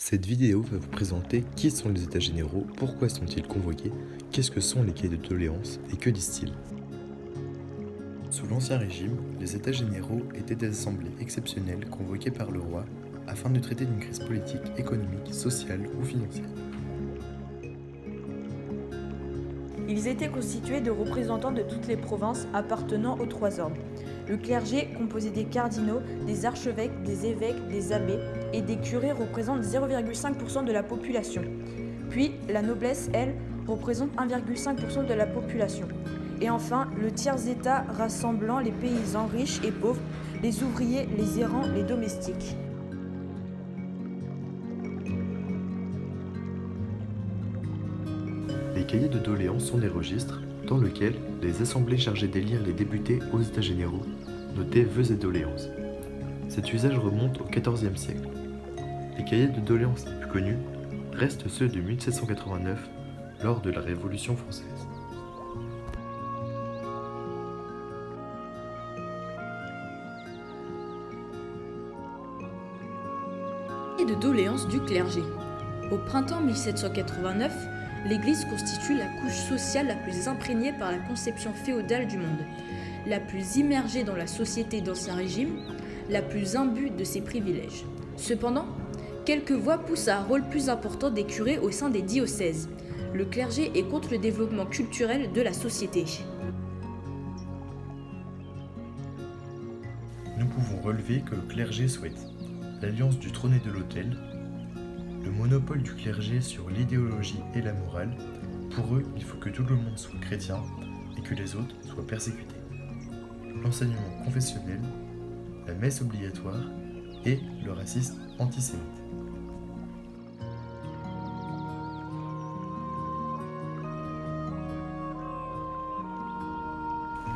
Cette vidéo va vous présenter qui sont les États généraux, pourquoi sont-ils convoqués, qu'est-ce que sont les cahiers de doléances et que disent-ils. Sous l'Ancien Régime, les États généraux étaient des assemblées exceptionnelles convoquées par le roi afin de traiter d'une crise politique, économique, sociale ou financière. Ils étaient constitués de représentants de toutes les provinces appartenant aux trois ordres. Le clergé, composé des cardinaux, des archevêques, des évêques, des abbés et des curés, représente 0,5% de la population. Puis, la noblesse, elle, représente 1,5% de la population. Et enfin, le tiers-état rassemblant les paysans riches et pauvres, les ouvriers, les errants, les domestiques. Les cahiers de doléances sont des registres dans lesquels les assemblées chargées d'élire les députés aux États généraux notaient vœux et doléances. Cet usage remonte au XIVe siècle. Les cahiers de doléances les plus connus restent ceux de 1789 lors de la Révolution française. Et de doléances du clergé. Au printemps 1789, l'Église constitue la couche sociale la plus imprégnée par la conception féodale du monde, la plus immergée dans la société d'Ancien Régime, la plus imbue de ses privilèges. Cependant, quelques voix poussent à un rôle plus important des curés au sein des diocèses. Le clergé est contre le développement culturel de la société. Nous pouvons relever que le clergé souhaite l'alliance du trône et de l'autel, le monopole du clergé sur l'idéologie et la morale. Pour eux, il faut que tout le monde soit chrétien et que les autres soient persécutés. L'enseignement confessionnel, la messe obligatoire et le racisme antisémite.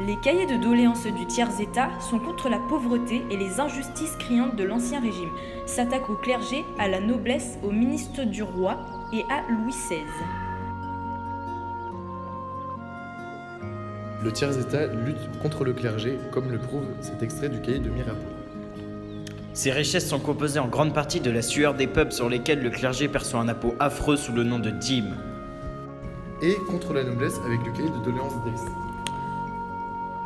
Les cahiers de doléances du tiers-état sont contre la pauvreté et les injustices criantes de l'Ancien Régime, s'attaquent au clergé, à la noblesse, aux ministres du roi et à Louis XVI. Le tiers-état lutte contre le clergé, comme le prouve cet extrait du cahier de Mirabeau. Ces richesses sont composées en grande partie de la sueur des peuples sur lesquels le clergé perçoit un impôt affreux sous le nom de dîme. Et contre la noblesse avec le cahier de doléances d'Aix.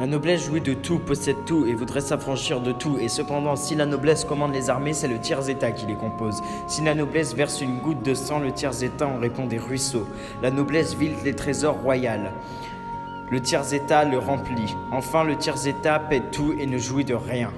La noblesse jouit de tout, possède tout et voudrait s'affranchir de tout. Et cependant, si la noblesse commande les armées, c'est le tiers-état qui les compose. Si la noblesse verse une goutte de sang, le tiers-état en répond des ruisseaux. La noblesse vile les trésors royaux. Le tiers-état le remplit. Enfin, le tiers-état paie tout et ne jouit de rien.